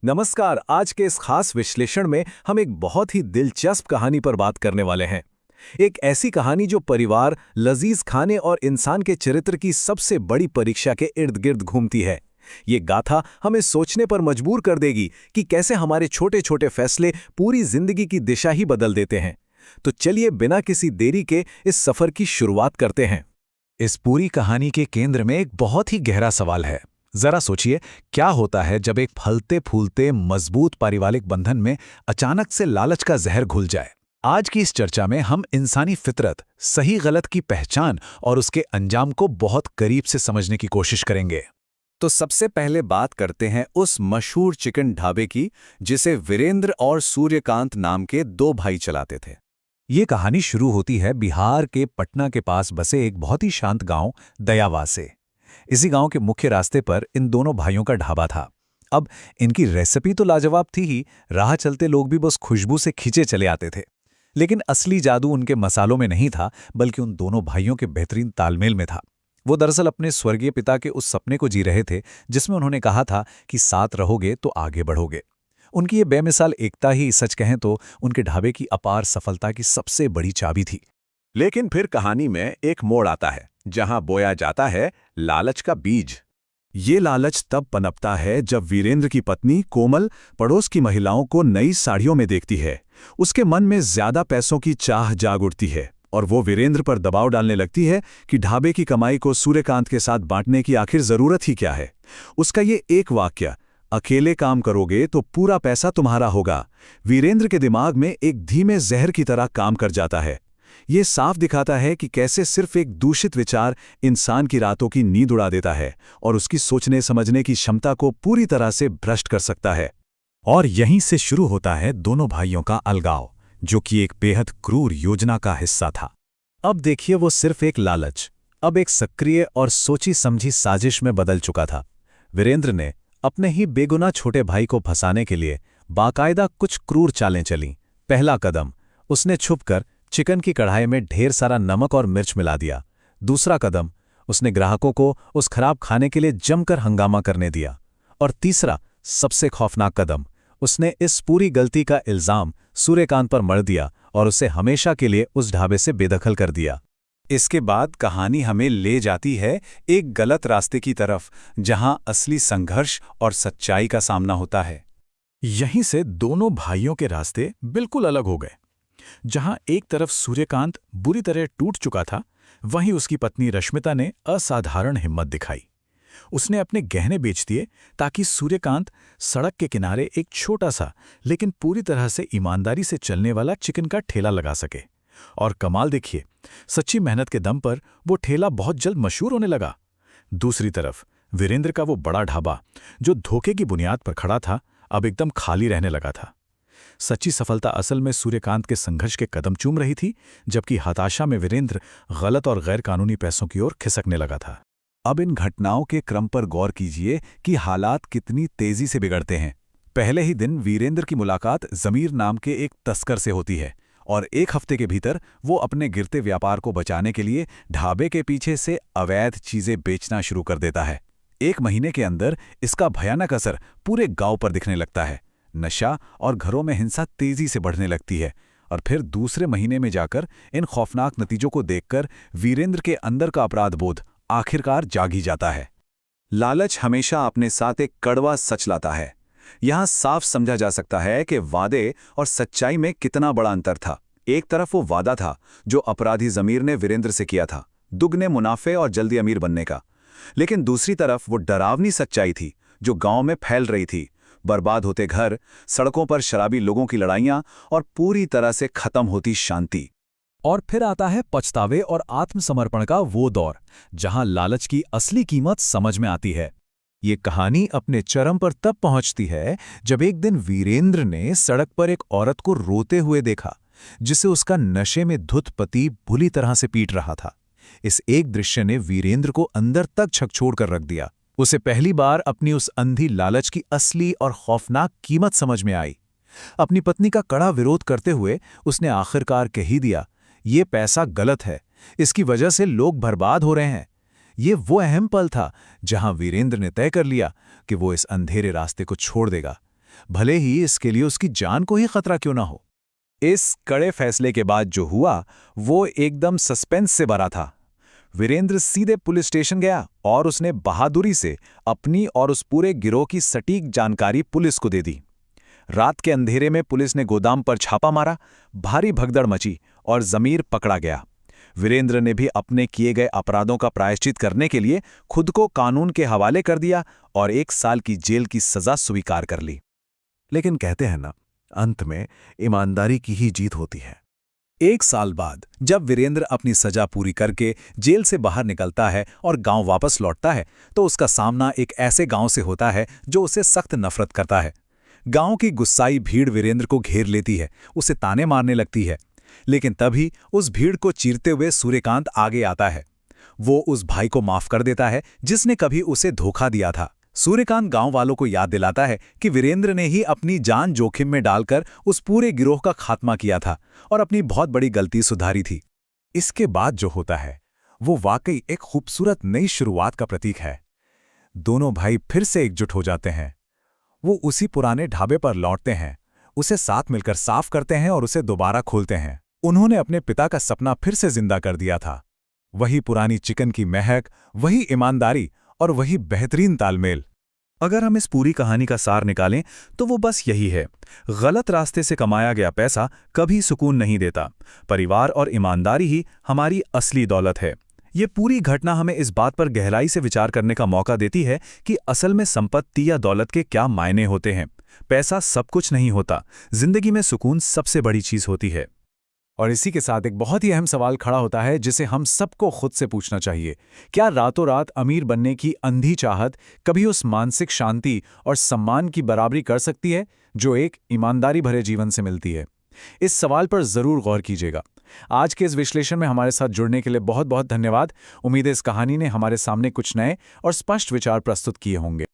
नमस्कार। आज के इस खास विश्लेषण में हम एक बहुत ही दिलचस्प कहानी पर बात करने वाले हैं। एक ऐसी कहानी जो परिवार, लजीज खाने और इंसान के चरित्र की सबसे बड़ी परीक्षा के इर्द गिर्द घूमती है। ये गाथा हमें सोचने पर मजबूर कर देगी कि कैसे हमारे छोटे छोटे फैसले पूरी जिंदगी की दिशा ही बदल देते हैं। तो चलिए बिना किसी देरी के इस सफर की शुरुआत करते हैं। इस पूरी कहानी के केंद्र में एक बहुत ही गहरा सवाल है। जरा सोचिए, क्या होता है जब एक फलते फूलते मजबूत पारिवारिक बंधन में अचानक से लालच का जहर घुल जाए। आज की इस चर्चा में हम इंसानी फितरत, सही गलत की पहचान और उसके अंजाम को बहुत करीब से समझने की कोशिश करेंगे। तो सबसे पहले बात करते हैं उस मशहूर चिकन ढाबे की जिसे वीरेंद्र और सूर्यकांत नाम के दो भाई चलाते थे। ये कहानी शुरू होती है बिहार के पटना के पास बसे एक बहुत ही शांत गांव दयावा से। इसी गांव के मुख्य रास्ते पर इन दोनों भाइयों का ढाबा था। अब इनकी रेसिपी तो लाजवाब थी ही, राह चलते लोग भी बस खुशबू से खींचे चले आते थे। लेकिन असली जादू उनके मसालों में नहीं था, बल्कि उन दोनों भाइयों के बेहतरीन तालमेल में था। वो दरअसल अपने स्वर्गीय पिता के उस सपने को जी रहे थे जिसमें उन्होंने कहा था कि साथ रहोगे तो आगे बढ़ोगे। उनकी ये बेमिसाल एकता ही, सच कहें तो, उनके ढाबे की अपार सफलता की सबसे बड़ी चाबी थी। लेकिन फिर कहानी में एक मोड़ आता है जहां बोया जाता है लालच का बीज। ये लालच तब पनपता है जब वीरेंद्र की पत्नी कोमल पड़ोस की महिलाओं को नई साड़ियों में देखती है। उसके मन में ज्यादा पैसों की चाह जाग उठती है और वो वीरेंद्र पर दबाव डालने लगती है कि ढाबे की कमाई को सूर्यकांत के साथ बांटने की आखिर जरूरत ही क्या है। उसका ये एक वाक्य, अकेले काम करोगे तो पूरा पैसा तुम्हारा होगा, वीरेंद्र के दिमाग में एक धीमे जहर की तरह काम कर जाता है। ये साफ दिखाता है कि कैसे सिर्फ एक दूषित विचार इंसान की रातों की नींद उड़ा देता है और उसकी सोचने समझने की क्षमता को पूरी तरह से भ्रष्ट कर सकता है। और यहीं से शुरू होता है दोनों भाइयों का अलगाव, जो कि एक बेहद क्रूर योजना का हिस्सा था। अब देखिए, वो सिर्फ एक लालच अब एक सक्रिय और सोची समझी साजिश में बदल चुका था। वीरेंद्र ने अपने ही बेगुनाह छोटे भाई को फंसाने के लिए बाकायदा कुछ क्रूर चालें चलीं। पहला कदम, उसने छुपकर चिकन की कढ़ाई में ढेर सारा नमक और मिर्च मिला दिया। दूसरा कदम, उसने ग्राहकों को उस खराब खाने के लिए जमकर हंगामा करने दिया। और तीसरा, सबसे खौफनाक कदम, उसने इस पूरी गलती का इल्जाम सूर्यकांत पर मढ़ दिया और उसे हमेशा के लिए उस ढाबे से बेदखल कर दिया। इसके बाद कहानी हमें ले जाती है एक गलत रास्ते की तरफ, जहां असली संघर्ष और सच्चाई का सामना होता है। यहीं से दोनों भाइयों के रास्ते बिल्कुल अलग हो गए। जहां एक तरफ सूर्यकांत बुरी तरह टूट चुका था, वहीं उसकी पत्नी रश्मिता ने असाधारण हिम्मत दिखाई। उसने अपने गहने बेच दिए ताकि सूर्यकांत सड़क के किनारे एक छोटा सा लेकिन पूरी तरह से ईमानदारी से चलने वाला चिकन का ठेला लगा सके। और कमाल देखिए, सच्ची मेहनत के दम पर वो ठेला बहुत जल्द मशहूर होने लगा। दूसरी तरफ वीरेंद्र का वो बड़ा ढाबा, जो धोखे की बुनियाद पर खड़ा था, अब एकदम खाली रहने लगा था। सच्ची सफलता असल में सूर्यकांत के संघर्ष के कदम चूम रही थी, जबकि हताशा में वीरेंद्र गलत और गैर कानूनी पैसों की ओर खिसकने लगा था। अब इन घटनाओं के क्रम पर गौर कीजिए कि हालात कितनी तेजी से बिगड़ते हैं। पहले ही दिन वीरेंद्र की मुलाकात जमीर नाम के एक तस्कर से होती है और एक हफ्ते के भीतर वो अपने गिरते व्यापार को बचाने के लिए ढाबे के पीछे से अवैध चीजें बेचना शुरू कर देता है। एक महीने के अंदर इसका भयानक असर पूरे गांव पर दिखने लगता है। नशा और घरों में हिंसा तेजी से बढ़ने लगती है और फिर दूसरे महीने में जाकर इन खौफनाक नतीजों को देखकर वीरेंद्र के अंदर का अपराध बोध आखिरकार जाग ही जाता है। लालच हमेशा अपने साथ एक कड़वा सच लाता है। यहां साफ समझा जा सकता है कि वादे और सच्चाई में कितना बड़ा अंतर था। एक तरफ वो वादा था जो अपराधी जमीर ने वीरेंद्र से किया था, दुगने मुनाफे और जल्दी अमीर बनने का। लेकिन दूसरी तरफ वो डरावनी सच्चाई थी जो गांव में फैल रही थी। बर्बाद होते घर, सड़कों पर शराबी लोगों की लड़ाइयां और पूरी तरह से खत्म होती शांति। और फिर आता है पछतावे और आत्मसमर्पण का वो दौर, जहां लालच की असली कीमत समझ में आती है। ये कहानी अपने चरम पर तब पहुंचती है जब एक दिन वीरेंद्र ने सड़क पर एक औरत को रोते हुए देखा, जिसे उसका नशे में धुत पति बुरी तरह से पीट रहा था। इस एक दृश्य ने वीरेंद्र को अंदर तक झकझोर कर रख दिया। उसे पहली बार अपनी उस अंधी लालच की असली और खौफनाक कीमत समझ में आई। अपनी पत्नी का कड़ा विरोध करते हुए उसने आखिरकार कह ही दिया, ये पैसा गलत है, इसकी वजह से लोग बर्बाद हो रहे हैं। ये वो अहम पल था जहां वीरेंद्र ने तय कर लिया कि वो इस अंधेरे रास्ते को छोड़ देगा। भले ही इसके लिए उसकी जान को ही खतरा क्यों ना हो। इस कड़े फैसले के बाद जो हुआ वो एकदम सस्पेंस से भरा था। वीरेंद्र सीधे पुलिस स्टेशन गया और उसने बहादुरी से अपनी और उस पूरे गिरोह की सटीक जानकारी पुलिस को दे दी। रात के अंधेरे में पुलिस ने गोदाम पर छापा मारा, भारी भगदड़ मची और ज़मीर पकड़ा गया। वीरेंद्र ने भी अपने किए गए अपराधों का प्रायश्चित करने के लिए खुद को कानून के हवाले कर दिया और 1 साल की जेल की सजा स्वीकार कर ली। लेकिन कहते हैं ना, अंत में ईमानदारी की ही जीत होती है। 1 साल बाद जब वीरेंद्र अपनी सजा पूरी करके जेल से बाहर निकलता है और गांव वापस लौटता है तो उसका सामना एक ऐसे गांव से होता है जो उसे सख्त नफरत करता है। गांव की गुस्साई भीड़ वीरेंद्र को घेर लेती है, उसे ताने मारने लगती है। लेकिन तभी उस भीड़ को चीरते हुए सूर्यकांत आगे आता है। वो उस भाई को माफ कर देता है जिसने कभी उसे धोखा दिया था। सूर्यकांत गांव वालों को याद दिलाता है कि वीरेंद्र ने ही अपनी जान जोखिम में डालकर उस पूरे गिरोह का खात्मा किया था और अपनी बहुत बड़ी गलती सुधारी थी। इसके बाद जो होता है वो वाकई एक खूबसूरत नई शुरुआत का प्रतीक है। दोनों भाई फिर से एकजुट हो जाते हैं। वो उसी पुराने ढाबे पर लौटते हैं, उसे साथ मिलकर साफ करते हैं और उसे दोबारा खोलते हैं। उन्होंने अपने पिता का सपना फिर से जिंदा कर दिया था। वही पुरानी चिकन की महक, वही ईमानदारी और वही बेहतरीन तालमेल। अगर हम इस पूरी कहानी का सार निकालें तो वो बस यही है, गलत रास्ते से कमाया गया पैसा कभी सुकून नहीं देता। परिवार और ईमानदारी ही हमारी असली दौलत है। ये पूरी घटना हमें इस बात पर गहराई से विचार करने का मौका देती है कि असल में संपत्ति या दौलत के क्या मायने होते हैं। पैसा सब कुछ नहीं होता, जिंदगी में सुकून सबसे बड़ी चीज होती है। और इसी के साथ एक बहुत ही अहम सवाल खड़ा होता है जिसे हम सबको खुद से पूछना चाहिए। क्या रातों रात अमीर बनने की अंधी चाहत कभी उस मानसिक शांति और सम्मान की बराबरी कर सकती है जो एक ईमानदारी भरे जीवन से मिलती है? इस सवाल पर जरूर गौर कीजिएगा। आज के इस विश्लेषण में हमारे साथ जुड़ने के लिए बहुत बहुत धन्यवाद। उम्मीद है इस कहानी ने हमारे सामने कुछ नए और स्पष्ट विचार प्रस्तुत किए होंगे।